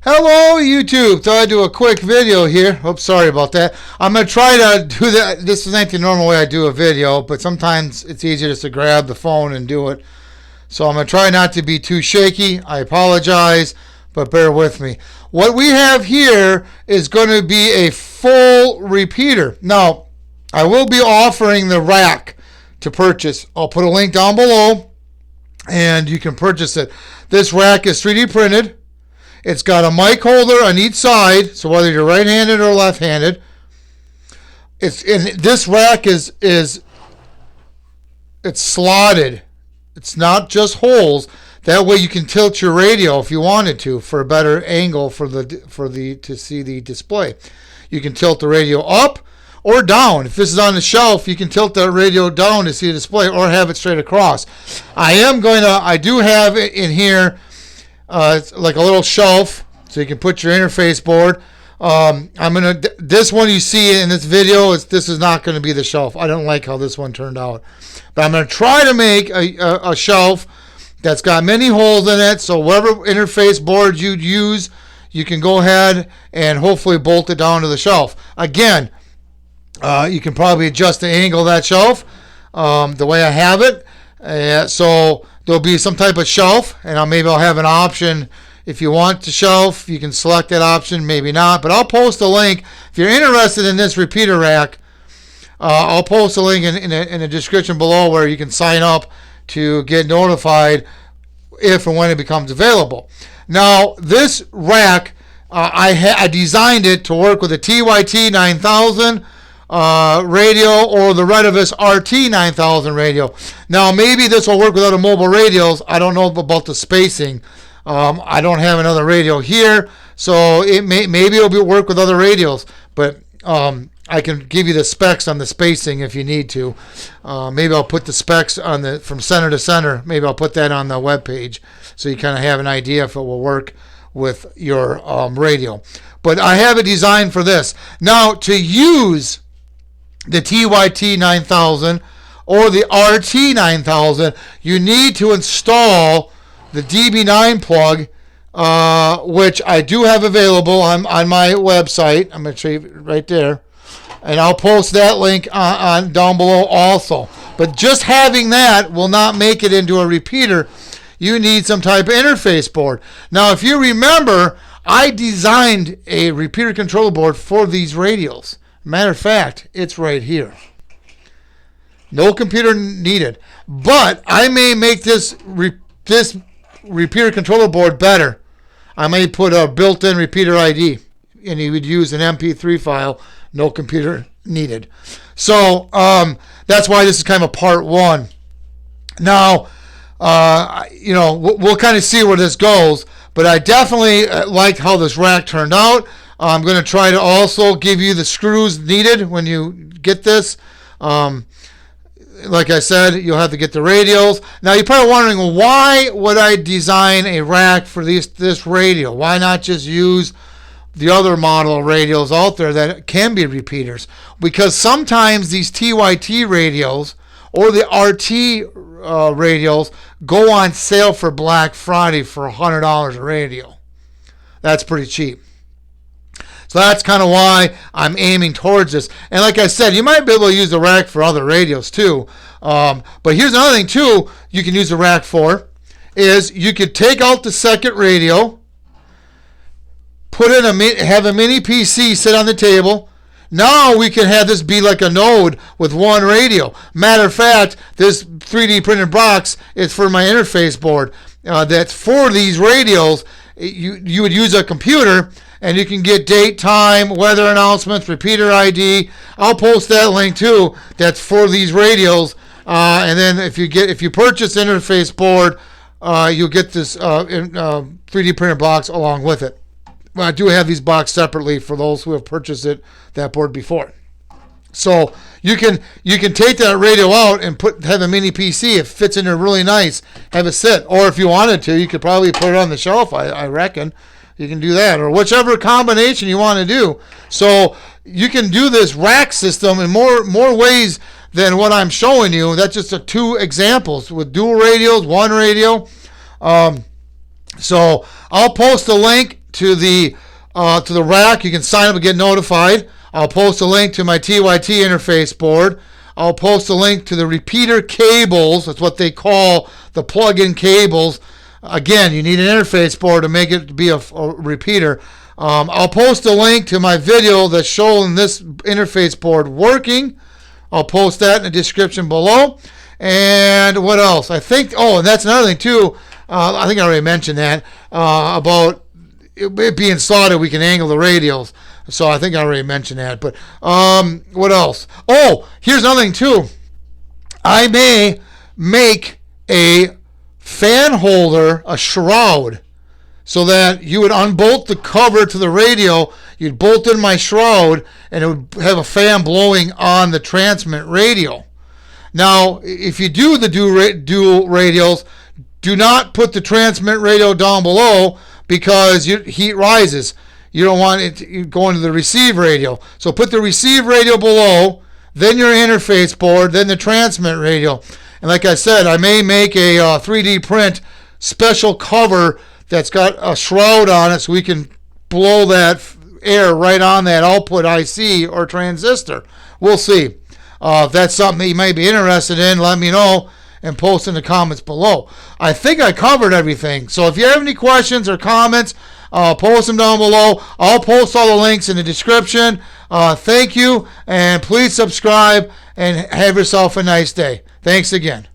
Hello YouTube, thought I'd do a quick video here. Oops, sorry about that. I'm going to try to do that. This is not the normal way I do a video, but sometimes it's easier just to grab the phone and do it. So I'm going to try not to be too shaky. I apologize, but bear with me. What we have here is going to be a full repeater. Now, I will be offering the rack to purchase. I'll put a link down below and you can purchase it. This rack is 3D printed. It's got a mic holder on each side, so whether you're right-handed or left-handed, this rack is slotted. It's not just holes. That way you can tilt your radio if you wanted to for a better angle to see the display. You can tilt the radio up or down. If this is on the shelf, you can tilt the radio down to see the display or have it straight across. I do have it in here. It's like a little shelf, so you can put your interface board. This one you see in this video, this is not going to be the shelf. I don't like how this one turned out. But I'm going to try to make a shelf that's got many holes in it, so whatever interface board you'd use, you can go ahead and hopefully bolt it down to the shelf. Again, you can probably adjust the angle of that shelf the way I have it. So there'll be some type of shelf, and maybe I'll have an option. If you want the shelf, you can select that option, maybe not. But I'll post a link. If you're interested in this repeater rack, I'll post a link in the description below where you can sign up to get notified if and when it becomes available. Now, this rack, I designed it to work with a tyt9000 radio or the Retevis RT97S radio. Now maybe this will work with other mobile radios. I don't know about the spacing. I don't have another radio here, so maybe it'll work with other radios. But I can give you the specs on the spacing if you need to. Maybe I'll put the specs on from center to center. Maybe I'll put that on the web page so you kind of have an idea if it will work with your radio. But I have it designed for this. Now to use the tyt9000 or the rt9000, you need to install the DB9 plug, which I do have available on my website. I'm going to show you right there, and I'll post that link on down below also. But just having that will not make it into a repeater. You need some type of interface board. Now, if you remember, I designed a repeater controller board for these radios. Matter of fact, it's right here. No computer needed. But I may make this repeater controller board better. I may put a built-in repeater ID, and you would use an MP3 file. No computer needed. So that's why this is kind of a part one. Now, we'll kind of see where this goes. But I definitely liked how this rack turned out. I'm going to try to also give you the screws needed when you get this. Like I said, you'll have to get the radios. Now, you're probably wondering, well, why would I design a rack for this radio? Why not just use the other model of radios out there that can be repeaters? Because sometimes these TYT radios or the RT radios go on sale for Black Friday for $100 a radio. That's pretty cheap. So that's kind of why I'm aiming towards this. And like I said, you might be able to use the rack for other radios too. But here's another thing too you can use the rack for, is you could take out the second radio, have a mini PC sit on the table. Now we can have this be like a node with one radio. Matter of fact, this 3D printed box is for my interface board. That's for these radios. You would use a computer, and you can get date, time, weather announcements, repeater ID. I'll post that link too. That's for these radios. And then if you purchase interface board, you'll get this 3D printed box along with it. Well, I do have these boxed separately for those who have purchased that board before. So you can take that radio out and have a mini PC. It fits in there really nice. Have it sit. Or if you wanted to, you could probably put it on the shelf, I reckon. You can do that, or whichever combination you want to do. So you can do this rack system in more ways than what I'm showing you. That's just two examples with dual radios, one radio. So I'll post a link to the rack. You can sign up and get notified. I'll post a link to my TYT interface board. I'll post a link to the repeater cables. That's what they call the plug-in cables. Again, you need an interface board to make it be a repeater. I'll post a link to my video that's showing this interface board working. I'll post that in the description below. And what else? I think, and that's another thing too. I think I already mentioned that about it being soldered, we can angle the radials. So I think I already mentioned that. But what else? Oh, here's another thing too. I may make a fan holder, a shroud, so that you would unbolt the cover to the radio, you'd bolt in my shroud, and it would have a fan blowing on the transmit radio. Now, if you do the dual radials, do not put the transmit radio down below because heat rises. You don't want it going to the receive radio. So put the receive radio below, then your interface board, then the transmit radio. And like I said, I may make a 3D print special cover that's got a shroud on it so we can blow that air right on that output IC or transistor. We'll see. If that's something that you may be interested in, let me know and post in the comments below. I think I covered everything. So if you have any questions or comments, post them down below. I'll post all the links in the description. Thank you, and please subscribe and have yourself a nice day. Thanks again.